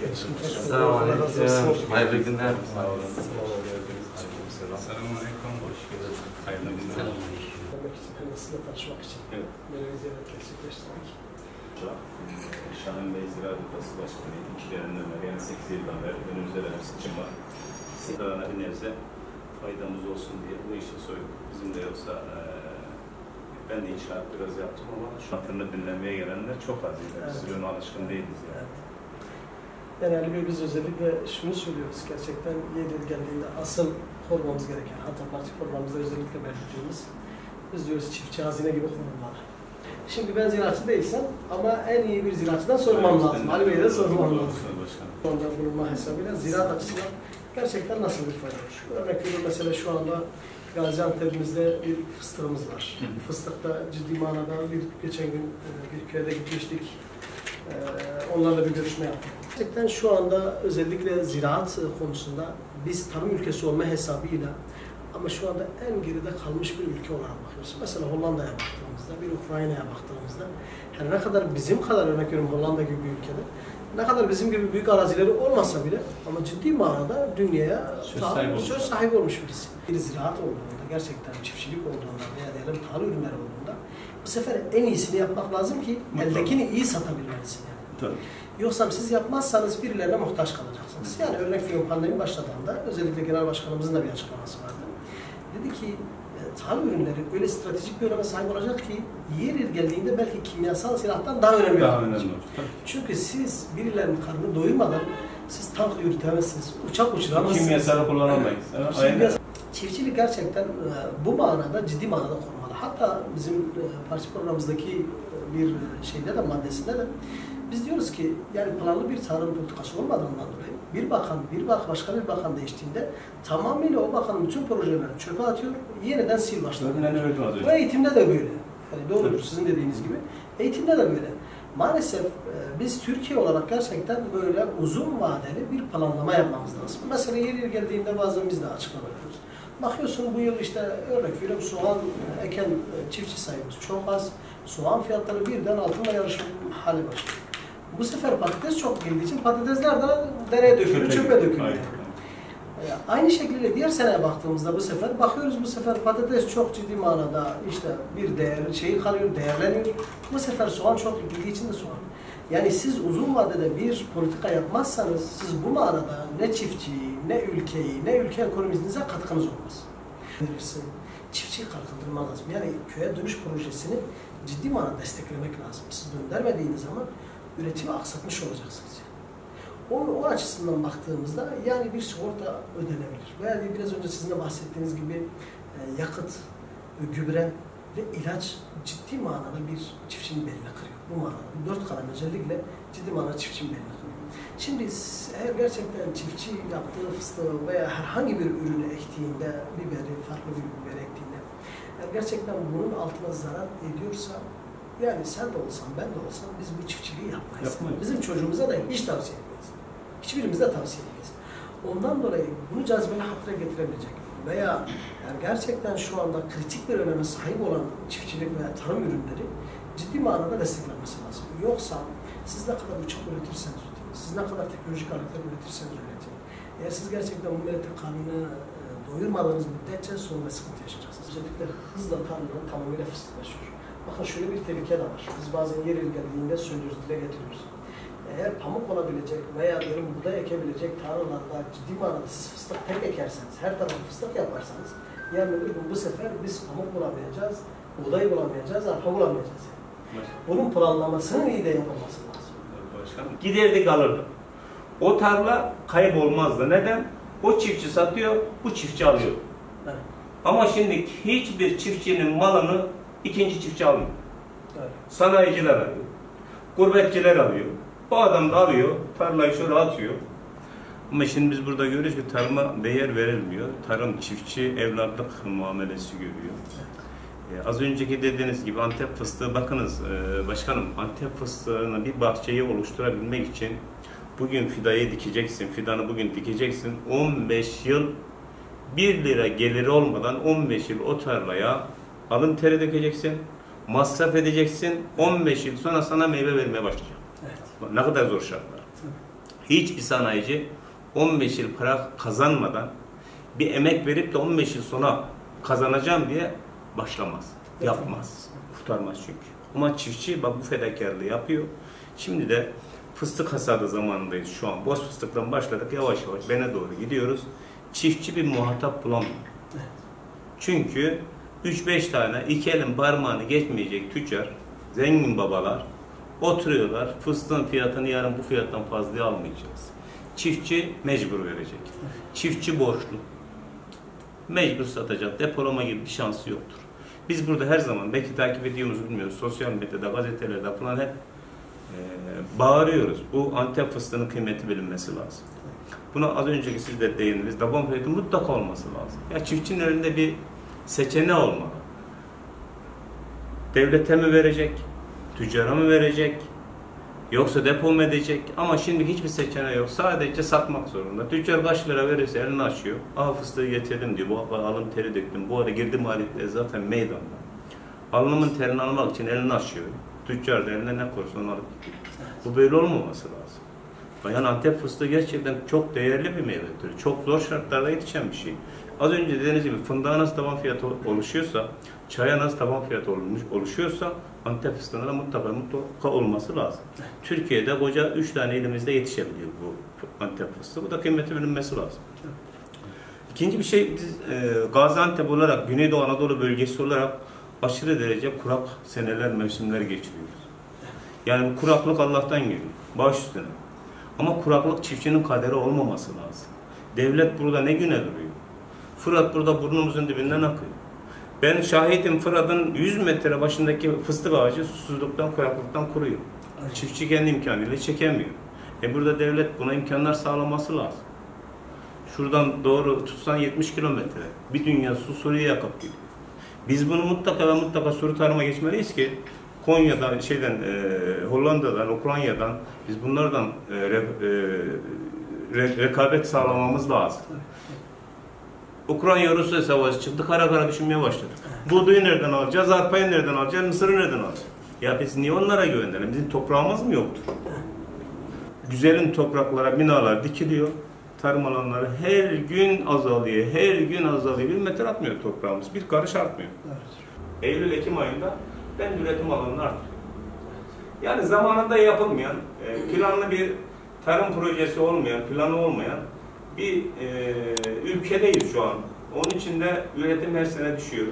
geldiniz. Selamünaleyküm. Hayırlı günler. Sağ olun. Selamünaleyküm. Hoş geldiniz. Hayırlı günler. Sizinle tanışmak için Meleği ziyaret gerçekleştirdik. Şahin Bey Ziraat Odası Başkanı'ydı. 2'lerinden beri, yani 8 yıldan beri önümüzde benim seçim var. Sizlerine bir nebze faydamız olsun diye bu işe soyduk. Bizim de yoksa ben de inşaat biraz yaptım ama şu hatırını dinlemeye gelenler çok az. Biz ona alışkın değiliz yani. Yani Ali Bey, biz özellikle şunu söylüyoruz, gerçekten yeri geldiğinde asıl korumamız gereken, hatta parti programımızda özellikle belirttiğimiz, biz diyoruz çiftçi hazine gibi korunmalı. Şimdi ben ziraatçı değilsem ama en iyi bir ziraatçıdan sormam lazım. Ali Bey'den sormam lazım. Ondan bulunma hesabıyla ziraat açısından gerçekten nasıl bir fayda olur? Örnek veriyorum, mesela şu anda Gaziantep'imizde bir fıstığımız var. Fıstıkta ciddi manada geçen gün bir köyde gitmiştik. Onlarla bir görüşme yaptık. Gerçekten şu anda özellikle ziraat konusunda biz tarım ülkesi olma hesabıyla ama şu anda en geride kalmış bir ülke olarak bakıyoruz. Mesela Hollanda'ya baktığımızda, bir Ukrayna'ya baktığımızda, her ne kadar bizim kadar, örnek veriyorum Hollanda gibi bir ülkede, ne kadar bizim gibi büyük arazileri olmasa bile ama ciddi manada dünyaya söz sahibi olmuş birisi. Bir ziraat olduğunda, gerçekten çiftçilik olduğunda veya diyelim tarım ürünleri olduğunda bu sefer en iyisini yapmak lazım ki eldekini iyi satabilmelisin yani. Tabii. Yoksa siz yapmazsanız birilerine muhtaç kalacaksınız. Yani örnek veriyorum, pandemi başladığında özellikle genel başkanımızın da bir açıklaması vardı. Dedi ki tarım ürünleri öyle stratejik bir öneme sahip olacak ki yeri geldiğinde belki kimyasal silahtan daha önemli olacak. Çünkü siz birilerinin karnını doyurmadan siz tank yürütemezsiniz, uçak uçuramazsınız. Kimyasalı kullanamayız. Çiftçilik gerçekten bu manada ciddi manada korunmalı. Hatta bizim parti programımızdaki bir şeyde de, maddesinde de biz diyoruz ki yani planlı bir tarım politikası olmadığından dolayı bir bakan, başka bir bakan değiştiğinde tamamıyla o bakanın bütün projelerini çöpe atıyor, yeniden sil başlıyor. Bu eğitimde de böyle. Yani doğrudur, sizin dediğiniz gibi. Eğitimde de böyle. Maalesef biz Türkiye olarak gerçekten böyle uzun vadeli bir planlama yapmamız lazım. Mesela yeri geldiğinde bazen biz de açıklama yapıyoruz. Bakıyorsun bu yıl işte örnek veriyorum soğan eken çiftçi sayımız çok az. Soğan fiyatları birden altınla yarışma hale başlıyor. Bu sefer patates çok geldiği için patatesler de dereye dökülüyor, çöpe dökülüyor. Aynı şekilde diğer seneye baktığımızda bu sefer bakıyoruz, bu sefer patates çok ciddi manada işte bir değer kalıyor, değerleniyor. Bu sefer soğan çok gittiği için de soğan. Yani siz uzun vadede bir politika yapmazsanız siz bu manada ne çiftçiyi, ne ülkeyi, ne ülke ekonominize katkınız olmaz. Çiftçiyi kalkındırmak lazım. Yani köye dönüş projesini ciddi manada desteklemek lazım. Siz döndürmediğiniz zaman üretimi aksatmış olacaksınız. O açısından baktığımızda yani bir sigorta ödenebilir. Veya biraz önce sizin de bahsettiğiniz gibi yakıt, gübre ve ilaç ciddi manada bir çiftçinin belini kırıyor. Bu manada 4 kalem özellikle ciddi manada çiftçinin belini kırıyor. Şimdi eğer gerçekten çiftçi yaptığı fıstığı veya herhangi bir ürünü ektiğinde, biberi, farklı bir biber ektiğinde eğer gerçekten bunun altına zarar ediyorsa, yani sen de olsan, ben de olsam biz bu çiftçiliği yapmayız. Bizim çocuğumuza da hiç tavsiye etmeyiz. Hiçbirimiz de tavsiye etmeyiz. Ondan dolayı bunu cazibeli hatıra getirebilecek veya yani gerçekten şu anda kritik bir öneme sahip olan çiftçilik veya tarım ürünleri ciddi manada desteklenmesi lazım. Yoksa siz ne kadar uçak üretirseniz üretin, siz ne kadar teknolojik aletler üretirseniz üretin. Eğer siz gerçekten bu milletin karnını doyurmadığınız müddetçe sorun ve sıkıntı yaşayacaksınız. Özellikle hızla tarımdan tamamıyla fıstıklaşıyor. Bakın şöyle bir tehlike de var. Biz bazen yer geldiğinde söylüyoruz, dile getiriyoruz. Eğer pamuk olabilecek veya diyelim buğday ekebilecek tarlalarda ciddi manada siz fıstık tek ekerseniz, her tarafı fıstık yaparsanız, yarın öbür gün bu sefer biz pamuk bulamayacağız, buğday bulamayacağız, arpa bulamayacağız. Yani. Bunun planlamasının iyi de yapılması lazım. Başkanım, giderdik alırdık. O tarla kaybolmazdı. Neden? O çiftçi satıyor, bu çiftçi alıyor. Evet. Ama şimdi hiçbir çiftçinin malını ikinci çiftçi almıyor. Evet. Sanayiciler alıyor, gurbetçiler alıyor. O adam da alıyor, tarlayı şöyle atıyor. Ama şimdi biz burada görüyoruz ki tarıma değer verilmiyor. Tarım çiftçi evlatlık muamelesi görüyor. Az önceki dediğiniz gibi Antep fıstığı, bakınız başkanım, Antep fıstığını bir bahçeyi oluşturabilmek için bugün fidayı dikeceksin, fidanı bugün dikeceksin. 15 yıl 1 lira geliri olmadan 15 yıl o tarlaya alın teri dökeceksin, masraf edeceksin, 15 yıl sonra sana meyve vermeye başlayacak. Evet. Ne kadar zor şartlar. Hiçbir sanayici 15 yıl para kazanmadan bir emek verip de 15 yıl sonra kazanacağım diye başlamaz. Yapmaz. Kurtarmaz çünkü. Ama çiftçi bak bu fedakarlığı yapıyor. Şimdi de fıstık hasadı zamanındayız şu an. Boz fıstıktan başladık. Yavaş yavaş bene doğru gidiyoruz. Çiftçi bir muhatap bulamıyor. Çünkü 3-5 tane iki elin parmağını geçmeyecek tüccar, zengin babalar oturuyorlar. Fıstığın fiyatını yarın bu fiyattan fazla almayacağız. Çiftçi mecbur verecek. Çiftçi borçlu. Mecbur satacak. Depolama gibi bir şansı yoktur. Biz burada her zaman, belki takip ediyoruz bilmiyoruz, sosyal medyada, gazetelerde falan hep bağırıyoruz. Bu Antep fıstığının kıymeti bilinmesi lazım. Buna az önceki siz de değindiniz. Taban fiyatı mutlaka olması lazım. Ya çiftçinin elinde bir seçeneği olmalı. Devlete mi verecek? Tüccara mı verecek? Yoksa depo mu edecek? Ama şimdi hiçbir seçeneği yok. Sadece satmak zorunda. Tüccar kaç lira verirse elini açıyor. Aa fıstığı getirdim diyor. Bu alın teri döktüm. Bu arada girdi maliyetleri zaten meydanda. Alnımın terini almak için elini açıyor. Tüccar da eline ne korursa onu alıp gidiyor. Bu böyle olmaması lazım. Yani Antep fıstığı gerçekten çok değerli bir meyvedir. Çok zor şartlarda yetişen bir şey. Az önce dediğiniz gibi fındığa nasıl taban fiyatı oluşuyorsa, çaya nasıl taban fiyatı oluşuyorsa Antep fıstığına da mutlaka olması lazım. Türkiye'de koca 3 tane ilimizde yetişebiliyor bu Antep fıstığı. Bu da kıymeti bilinmesi lazım. İkinci bir şey, biz Gaziantep olarak, Güneydoğu Anadolu bölgesi olarak aşırı derece kurak seneler, mevsimler geçiriyoruz. Yani bu kuraklık Allah'tan geliyor. Baş üstüne. Ama kuraklık çiftçinin kaderi olmaması lazım. Devlet burada ne güne duruyor? Fırat burada burnumuzun dibinden akıyor. Ben şahidim, Fırat'ın 100 metre başındaki fıstık ağacı susuzluktan, kuraklıktan kuruyor. Çiftçi kendi imkanıyla çekemiyor. Burada devlet buna imkanlar sağlaması lazım. Şuradan doğru tutsan 70 kilometre. Bir dünya su Suriye'ye akıp gidiyor. Biz bunu mutlaka ve mutlaka suru tarıma geçmeliyiz ki Konya'dan, Hollanda'dan, Ukrayna'dan biz bunlardan rekabet sağlamamız lazım. Ukrayna-Rusya savaşı çıktı, kara kara düşünmeye başladık. Buğdayı nereden alacağız, arpayı nereden alacağız, mısırı nereden alacağız? Ya biz niye onlara güvenelim? Bizim toprağımız mı yoktur? Güzelin topraklara binalar dikiliyor, tarım alanları her gün azalıyor, her gün azalıyor. 1 metre atmıyor toprağımız, bir karış artmıyor. Eylül-Ekim ayında ben üretim alanını artırıyorum. Yani zamanında yapılmayan, planlı bir tarım projesi olmayan, planı olmayan bir ülkedeyiz şu an. Onun için de üretim her sene düşüyor.